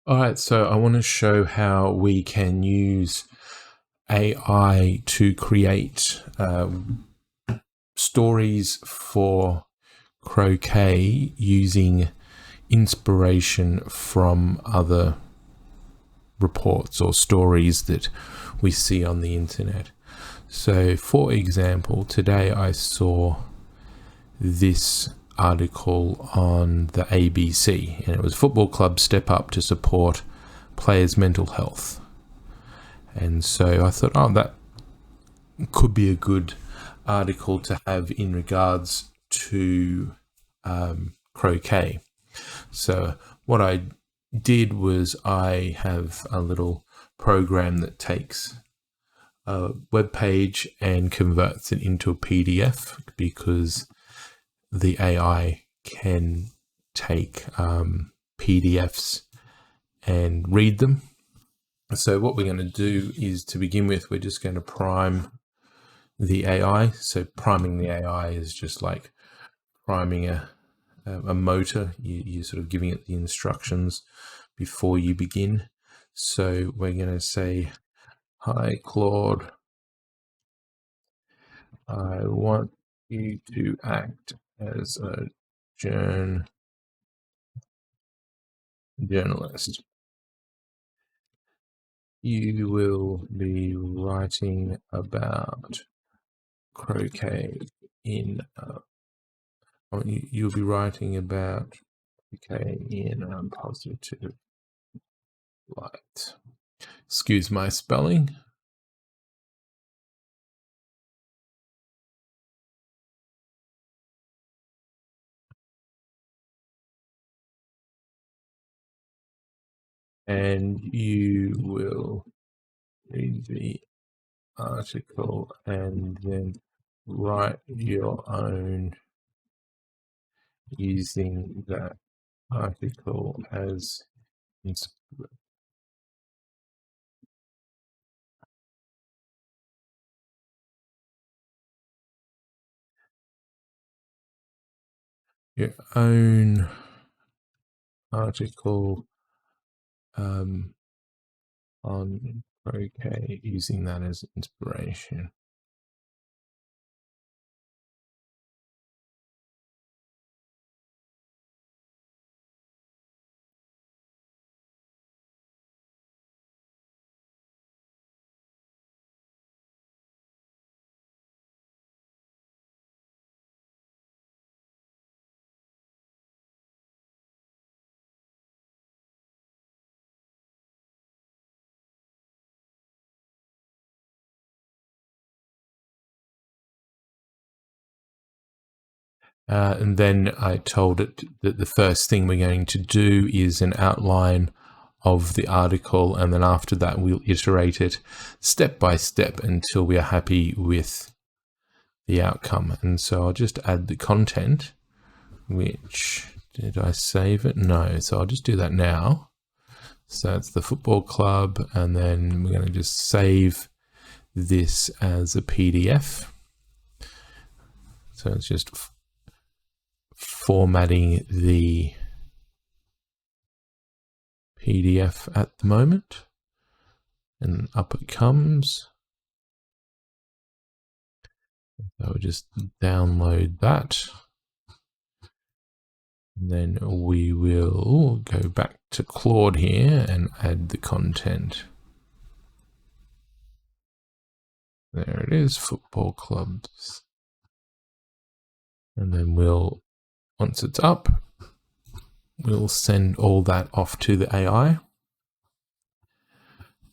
All right, so I want to show how we can use AI to create stories for Croquet using inspiration from other reports or stories that we see on the internet. So, for example, today I saw this article on the ABC, and it was football clubs step up to support players' mental health. And so I thought, oh, that could be a good article to have in regards to Croquet. So what I did was I have a little program that takes a web page and converts it into a PDF, because the AI can take PDFs and read them. So what we're going to do is, to begin with, we're just going to prime the AI. So priming the AI is just like priming a motor. You're sort of giving it the instructions before you begin. So we're going to say, "Hi, Claude. I want you to act as a journalist. You will be writing about Croquet in you'll be writing about Croquet in positive light." Excuse my spelling. And you will read the article and then write your own using that article as your own article on Croquet, using that as inspiration. And then I told it that the first thing we're going to do is an outline of the article, and then after that we'll iterate it step by step until we are happy with the outcome. And so I'll just add the content, which, did I save it? No, so I'll just do that now. So it's the football club, and then we're going to just save this as a PDF. So it's just formatting the PDF at the moment, and up it comes. So we'll just download that, and then we will go back to Claude here and add the content. There it is, football clubs. And then once it's up, we'll send all that off to the AI,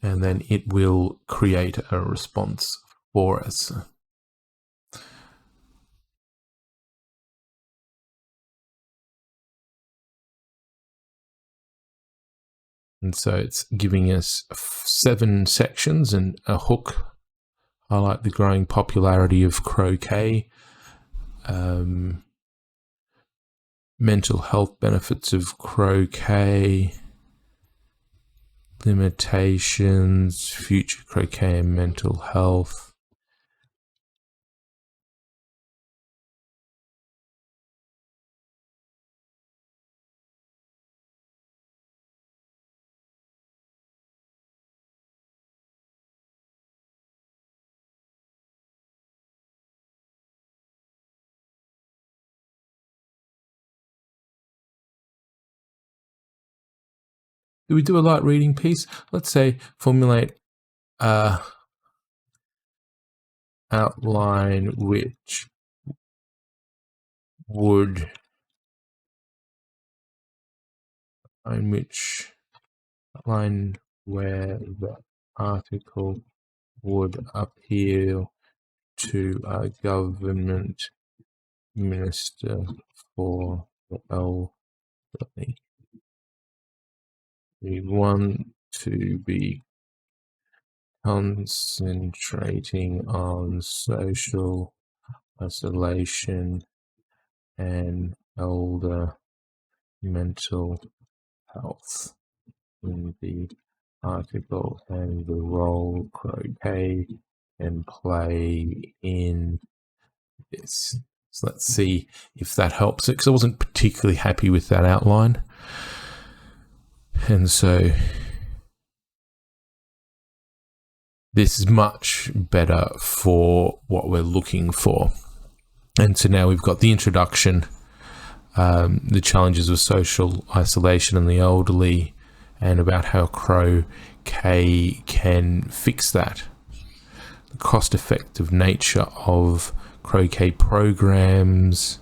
and then it will create a response for us. And so it's giving us 7 sections and a hook. Highlight the growing popularity of Croquet, mental health benefits of Croquet, limitations, future Croquet and mental health. Do we do a light reading piece? Let's say formulate a outline which would outline where the article would appeal to a government minister for the elderly. We want to be concentrating on social isolation and elder mental health in the article and the role Croquet can play in this. So let's see if that helps it, because I wasn't particularly happy with that outline. And so this is much better for what we're looking for. And so now we've got the introduction, the challenges of social isolation and the elderly, and about how Croquet can fix that. The cost-effective nature of Croquet programs,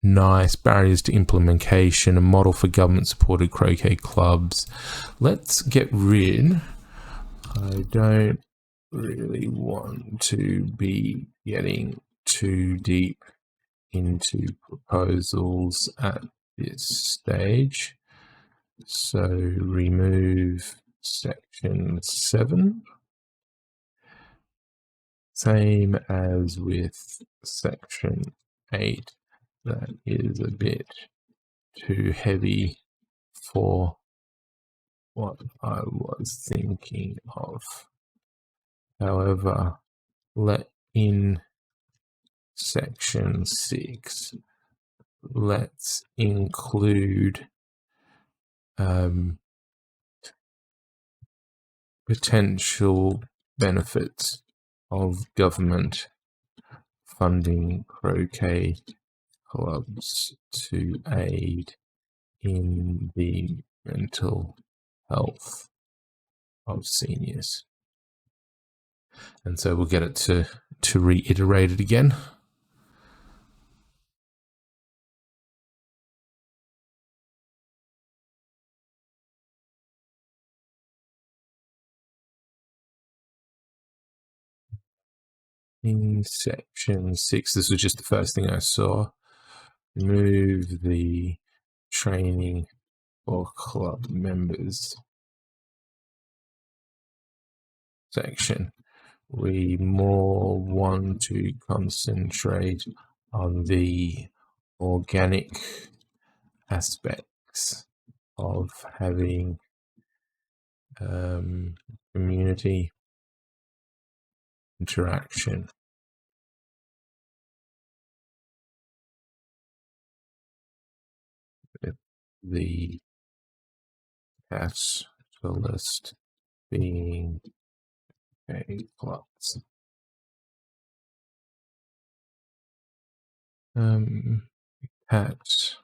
nice barriers to implementation, a model for government-supported Croquet clubs. Let's get rid. I don't really want to be getting too deep into proposals at this stage. So remove section 7. Same as with section 8. That is a bit too heavy for what I was thinking of. However, in section 6, let's include potential benefits of government funding Croquet clubs to aid in the mental health of seniors. And so we'll get it to reiterate it again. In section 6, this was just the first thing I saw. Remove the training for club members section. We more want to concentrate on the organic aspects of having community interaction. With the catalyst being a plus. Let's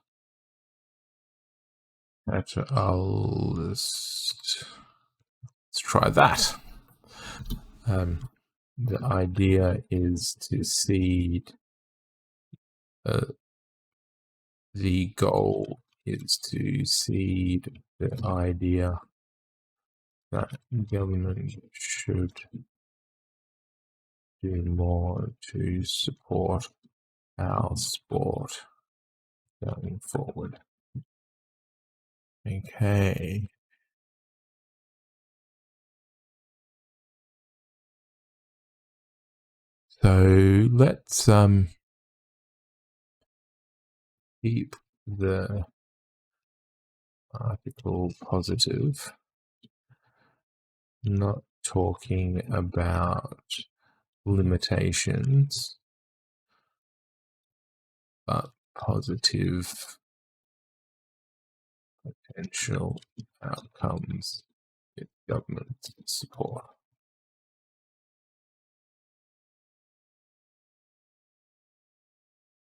try that. The idea is to seed. The goal is to seed the idea that government should do more to support our sport going forward. Okay. So let's keep the article positive, not talking about limitations, but positive potential outcomes with government support.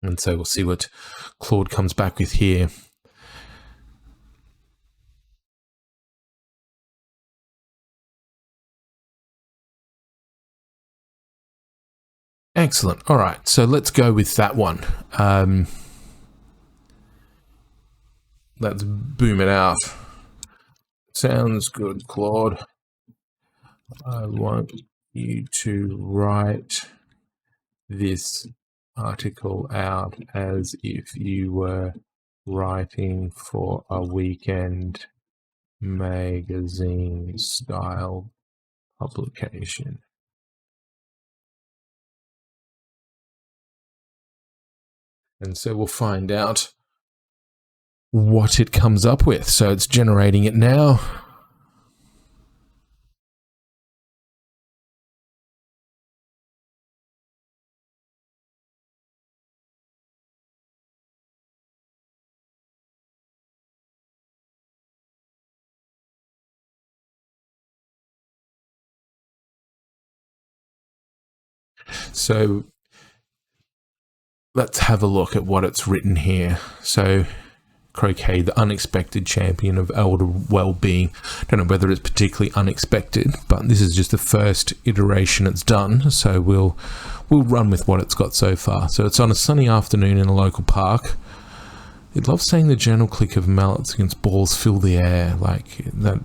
And so we'll see what Claude comes back with here. Excellent. All right, so let's go with that one. Let's boom it out. Sounds good, Claude. I want you to write this article out as if you were writing for a weekend magazine style publication. And so we'll find out what it comes up with. So it's generating it now. So let's have a look at what it's written here. So Croquet, the unexpected champion of elder well-being. Don't know whether it's particularly unexpected, but this is just the first iteration it's done. So we'll run with what it's got so far. So it's on a sunny afternoon in a local park. It loves saying the gentle click of mallets against balls fill the air, like that.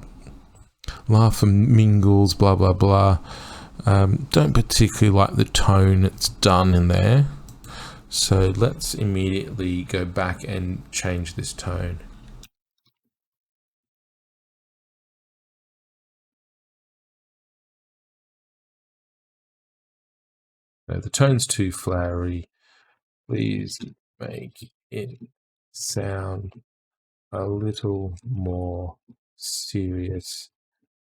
Laugh and mingles, blah blah blah. Don't particularly like the tone it's done in there. So let's immediately go back and change this tone. So the tone's too flowery. Please make it sound a little more serious,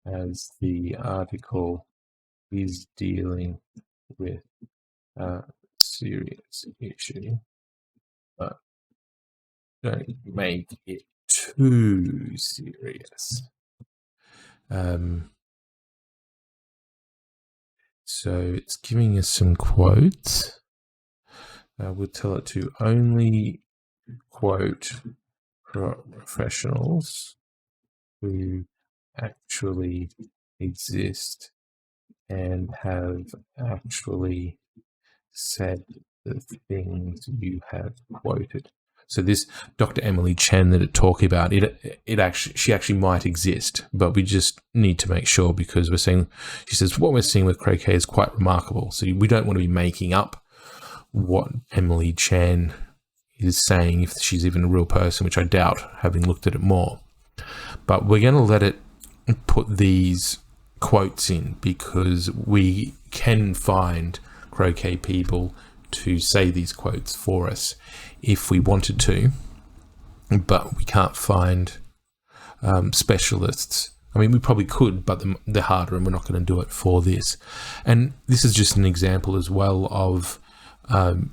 as the article is dealing with a serious issue, but don't make it too serious. So it's giving us some quotes. We'll tell it to only quote professionals who actually exist and have actually said the things you have quoted. So this Dr. Emily Chen that it talking about, she actually might exist, but we just need to make sure, because we're saying, she says, what we're seeing with Croquet is quite remarkable. So we don't want to be making up what Emily Chen is saying, if she's even a real person, which I doubt, having looked at it more. But we're going to let it put these quotes in, because we can find Croquet people to say these quotes for us if we wanted to, but we can't find specialists. I mean, we probably could, but they're harder, and we're not going to do it for this. And this is just an example as well of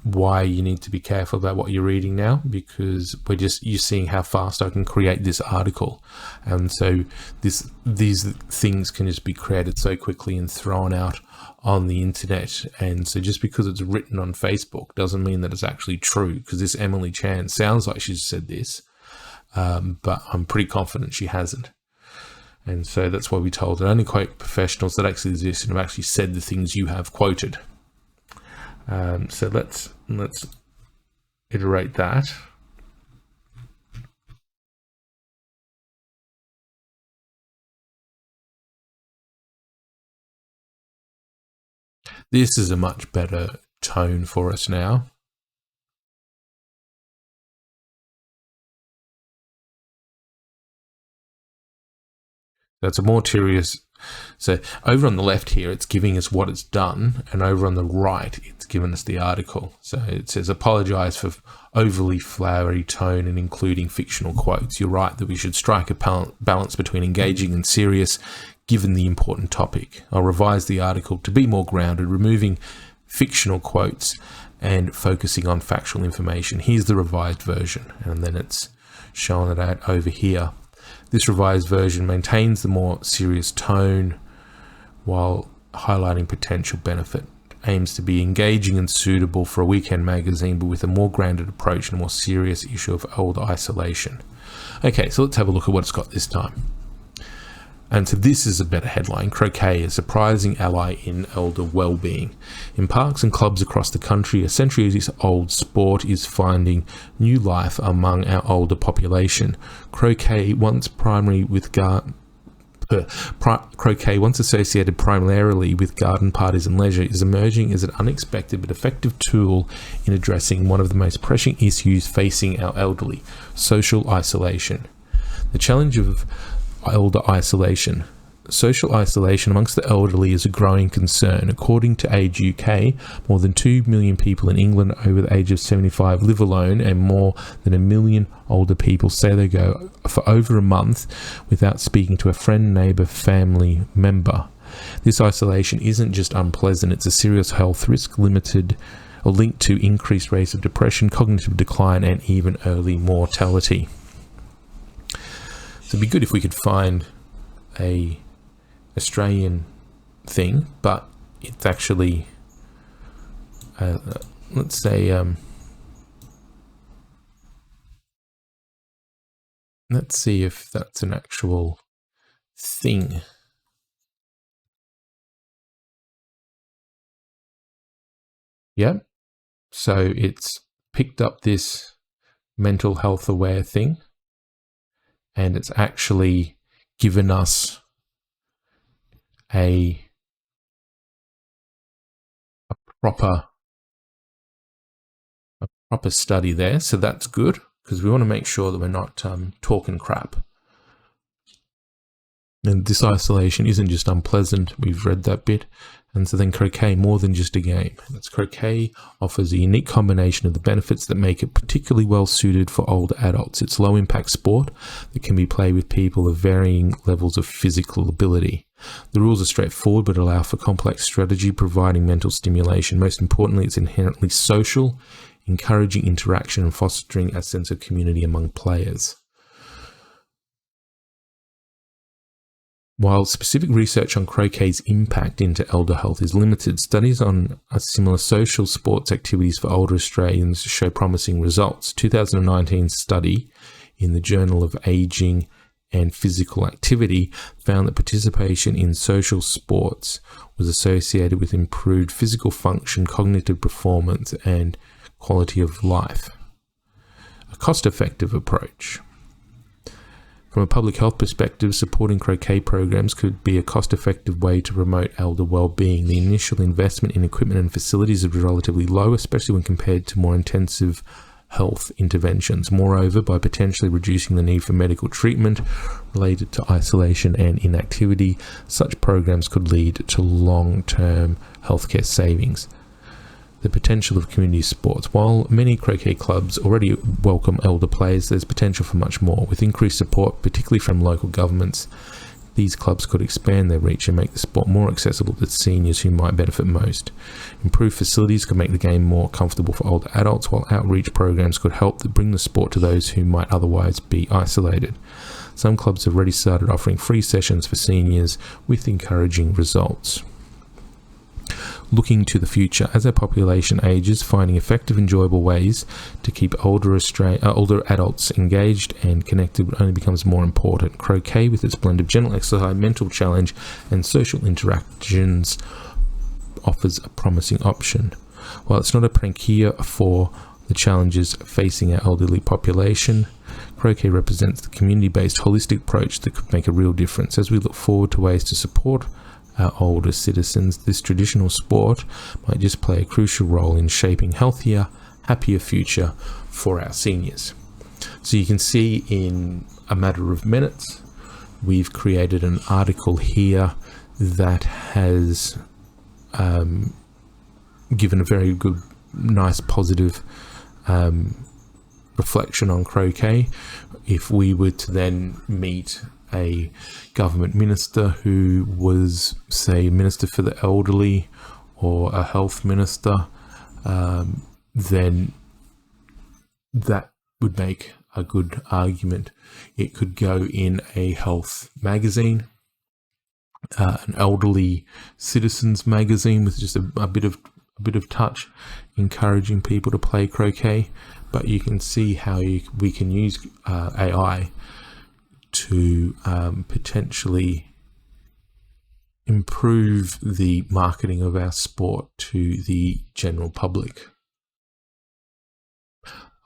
why you need to be careful about what you're reading now, because you're seeing how fast I can create this article. And so these things can just be created so quickly and thrown out on the internet. And so just because it's written on Facebook doesn't mean that it's actually true, because this Emily Chan sounds like she's said this, but I'm pretty confident she hasn't. And so that's why we told it only quote professionals that actually exist and have actually said the things you have quoted. So let's iterate that. This is a much better tone for us now. That's a more serious. So over on the left here, it's giving us what it's done, and over on the right, it's given us the article. So it says, apologize for overly flowery tone and including fictional quotes. You're right that we should strike a balance between engaging and serious, given the important topic. I'll revise the article to be more grounded, removing fictional quotes and focusing on factual information. Here's the revised version, and then it's showing it out over here. This revised version maintains the more serious tone while highlighting potential benefit aims to be engaging and suitable for a weekend magazine, but with a more grounded approach and a more serious issue of elder isolation. Okay, so let's have a look at what it's got this time. And so this is a better headline. Croquet, a surprising ally in elder well-being. In parks and clubs across the country, a centuries-old sport is finding new life among our older population. Croquet, once associated primarily with garden parties and leisure, is emerging as an unexpected but effective tool in addressing one of the most pressing issues facing our elderly: social isolation. The challenge of elder isolation. Social isolation amongst the elderly is a growing concern. According to Age UK, more than 2 million people in England over the age of 75 live alone, and more than 1 million older people say they go for over a month without speaking to a friend, neighbour, family member. This isolation isn't just unpleasant, it's a serious health risk linked to increased rates of depression, cognitive decline, and even early mortality. So it'd be good if we could find a Australian thing, but it's actually, let's say, let's see if that's an actual thing. Yep. So it's picked up this mental health aware thing, and it's actually given us a proper study there. So that's good, because we want to make sure that we're not talking crap. And this isolation isn't just unpleasant. We've read that bit. And so then Croquet, more than just a game. That's Croquet offers a unique combination of the benefits that make it particularly well suited for older adults. It's low impact sport that can be played with people of varying levels of physical ability. The rules are straightforward but allow for complex strategy, providing mental stimulation. Most importantly, it's inherently social, encouraging interaction and fostering a sense of community among players. While specific research on croquet's impact into elder health is limited, studies on similar social sports activities for older Australians show promising results. 2019 study in the Journal of Aging and Physical Activity found that participation in social sports was associated with improved physical function, cognitive performance, and quality of life. A cost-effective approach. From a public health perspective, supporting croquet programs could be a cost-effective way to promote elder well-being. The initial investment in equipment and facilities is relatively low, especially when compared to more intensive health interventions. Moreover, by potentially reducing the need for medical treatment related to isolation and inactivity, such programs could lead to long-term healthcare savings. The potential of community sports. While many croquet clubs already welcome elder players, there's potential for much more. With increased support, particularly from local governments, these clubs could expand their reach and make the sport more accessible to seniors who might benefit most. Improved facilities could make the game more comfortable for older adults, while outreach programs could help to bring the sport to those who might otherwise be isolated. Some clubs have already started offering free sessions for seniors with encouraging results. Looking to the future, as our population ages, finding effective, enjoyable ways to keep older adults engaged and connected only becomes more important. Croquet, with its blend of gentle exercise, mental challenge, and social interactions, offers a promising option. While it's not a panacea for the challenges facing our elderly population, croquet represents the community-based, holistic approach that could make a real difference. As we look forward to ways to support our older citizens, this traditional sport might just play a crucial role in shaping healthier, happier future for our seniors. So you can see in a matter of minutes, we've created an article here that has given a very good, nice, positive reflection on croquet. If we were to then meet a government minister who was, say, Minister for the Elderly or a health minister, then that would make a good argument. It could go in a health magazine, an elderly citizens magazine with just a bit of touch, encouraging people to play croquet. But you can see how we can use AI to potentially improve the marketing of our sport to the general public.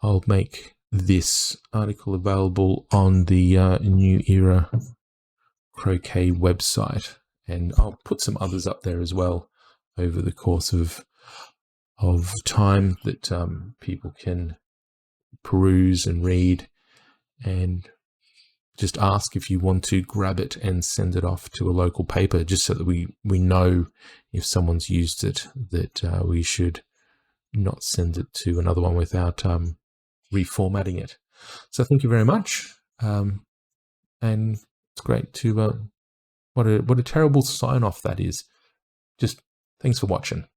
I'll make this article available on the New Era Croquet website, and I'll put some others up there as well over the course of time that people can peruse and read, and just ask if you want to grab it and send it off to a local paper, just so that we know if someone's used it, that we should not send it to another one without reformatting it. So thank you very much, and it's great to what a terrible sign off that is. Just thanks for watching.